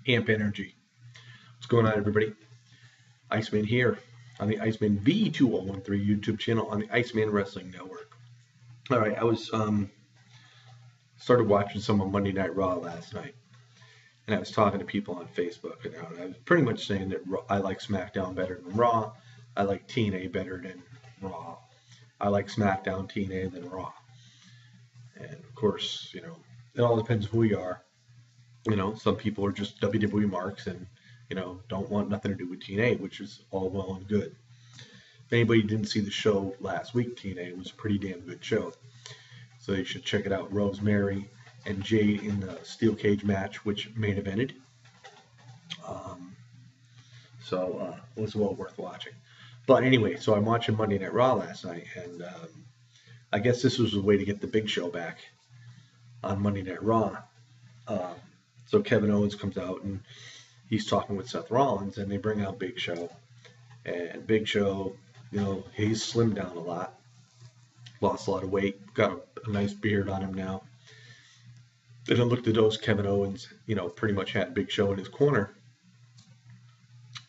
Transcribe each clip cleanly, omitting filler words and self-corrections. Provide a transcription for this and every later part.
Amp Energy. What's going on, everybody? Iceman here on the Iceman V2013 YouTube channel on the Iceman Wrestling Network. All right, I was started watching some of Monday Night Raw last night, and I was talking to people on Facebook, and I was pretty much saying that I like SmackDown better than Raw. I like TNA better than Raw. I like SmackDown TNA than Raw. And of course, it all depends who you are. Some people are just WWE marks and, don't want nothing to do with TNA, which is all well and good. If anybody didn't see the show last week, TNA was a pretty damn good show. So you should check it out. Rosemary and Jade in the steel cage match, which main evented. It was well worth watching. But anyway, so I'm watching Monday Night Raw last night, and I guess this was a way to get the Big Show back on Monday Night Raw. So Kevin Owens comes out and he's talking with Seth Rollins, and they bring out Big Show. And Big Show, he's slimmed down a lot, lost a lot of weight, got a nice beard on him now. And I looked at those, Kevin Owens, pretty much had Big Show in his corner.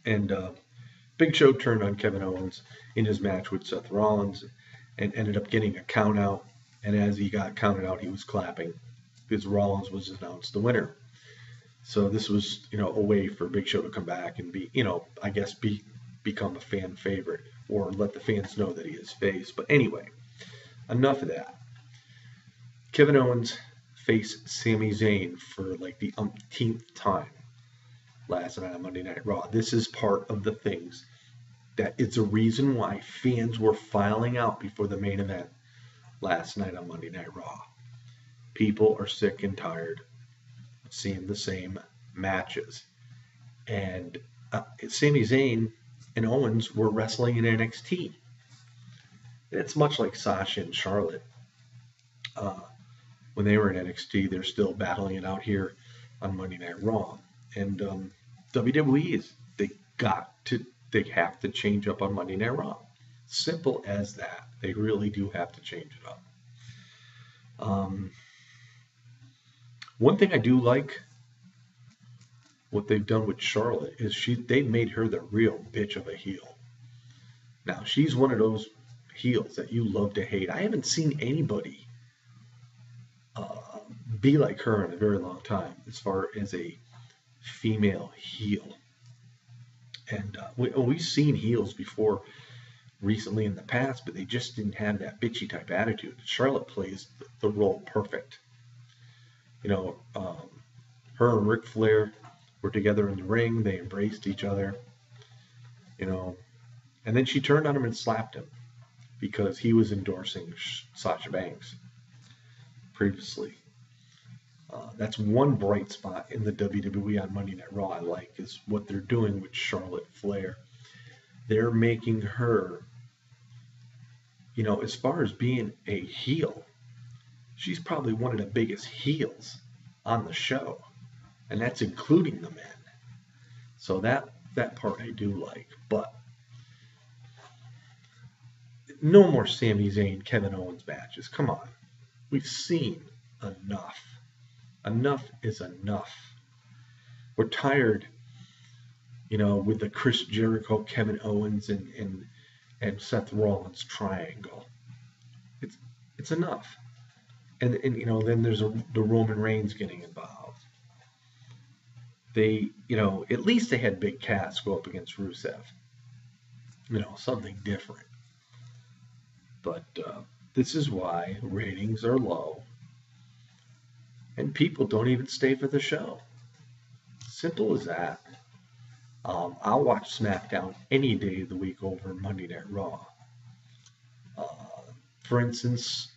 And Big Show turned on Kevin Owens in his match with Seth Rollins and ended up getting a count out. And as he got counted out, he was clapping because Rollins was announced the winner. So this was, a way for Big Show to come back and be, become a fan favorite or let the fans know that he is face. But anyway, enough of that. Kevin Owens faced Sami Zayn for like the umpteenth time last night on Monday Night Raw. This is part of the things that it's a reason why fans were filing out before the main event last night on Monday Night Raw. People are sick and tired of seeing the same matches. And Sami Zayn and Owens were wrestling in NXT. It's much like Sasha and Charlotte. When they were in NXT, they're still battling it out here on Monday Night Raw. And WWE they have to change up on Monday Night Raw. Simple as that. They really do have to change it up. One thing I do like what they've done with Charlotte is they made her the real bitch of a heel. Now, she's one of those heels that you love to hate. I haven't seen anybody be like her in a very long time as far as a female heel. And we've seen heels before recently in the past, but they just didn't have that bitchy type attitude. Charlotte plays the role perfect. Her and Ric Flair were together in the ring. They embraced each other, and then she turned on him and slapped him because he was endorsing Sasha Banks previously. That's one bright spot in the WWE on Monday Night Raw I like is what they're doing with Charlotte Flair. They're making her, as far as being a heel, she's probably one of the biggest heels on the show, and that's including the men. So that part I do like, but no more Sami Zayn, Kevin Owens matches. Come on, we've seen enough. Enough is enough. We're tired, with the Chris Jericho, Kevin Owens, and Seth Rollins triangle. It's enough. And then there's the Roman Reigns getting involved. They, at least they had Big Cass go up against Rusev. Something different. But this is why ratings are low. And people don't even stay for the show. Simple as that. I'll watch SmackDown any day of the week over Monday Night Raw. For instance,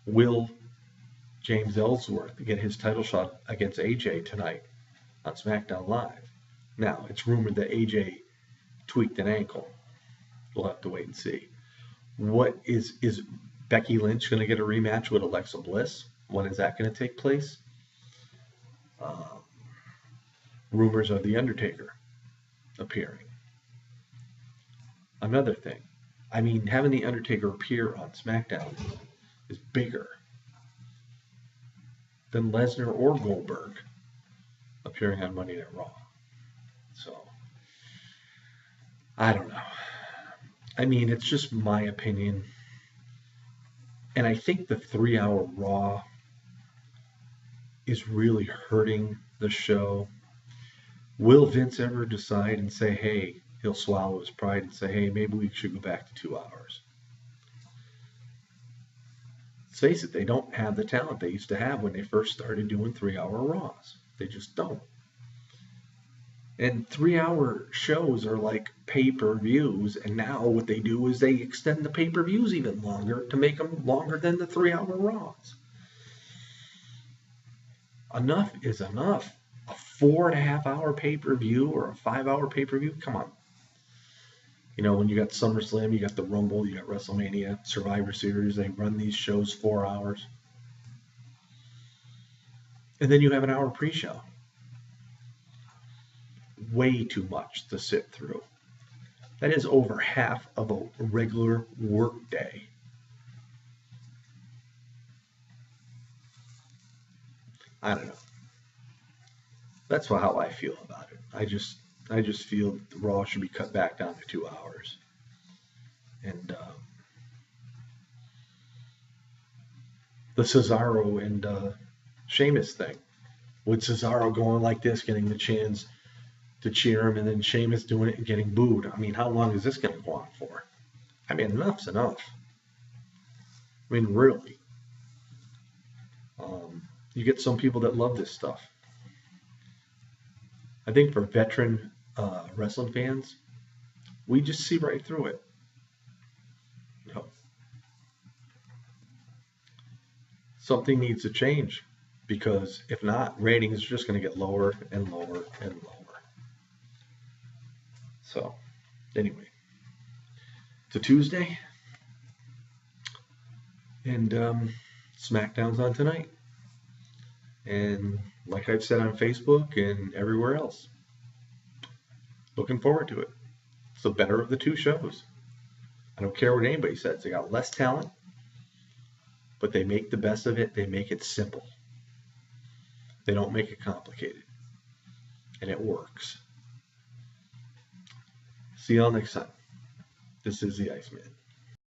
will James Ellsworth get his title shot against AJ tonight on SmackDown Live? Now, it's rumored that AJ tweaked an ankle. We'll have to wait and see. What is Becky Lynch going to get a rematch with Alexa Bliss? When is that going to take place? Rumors of The Undertaker appearing. Another thing. Having The Undertaker appear on SmackDown is bigger than Lesnar or Goldberg appearing on Monday Night Raw. So, I don't know. I mean, it's just my opinion. And I think the 3-hour Raw is really hurting the show. Will Vince ever decide and say, hey, he'll swallow his pride and say, hey, maybe we should go back to 2 hours? Let's face it, they don't have the talent they used to have when they first started doing 3-hour Raws. They just don't. And 3-hour shows are like pay-per-views, and now what they do is they extend the pay-per-views even longer to make them longer than the 3-hour Raws. Enough is enough. A 4.5-hour pay-per-view or a 5-hour pay-per-view, come on. You know, when you got SummerSlam, you got the Rumble, you got WrestleMania, Survivor Series, they run these shows 4 hours. And then you have an hour pre-show. Way too much to sit through. That is over half of a regular work day. I don't know. That's how I feel about it. I just feel the Raw should be cut back down to 2 hours. And the Cesaro and Sheamus thing, with Cesaro going like this, getting the chance to cheer him, and then Sheamus doing it and getting booed. I mean, how long is this going to go on for? I mean, enough's enough. I mean, really. You get some people that love this stuff. I think for veteran wrestling fans, we just see right through it. You know, something needs to change, because if not, ratings are just going to get lower and lower and lower. So, anyway, it's a Tuesday, and SmackDown's on tonight. And like I've said on Facebook and everywhere else, looking forward to it. It's the better of the two shows. I don't care what anybody says. They got less talent, but they make the best of it. They make it simple. They don't make it complicated. And it works. See y'all next time. This is the Iceman.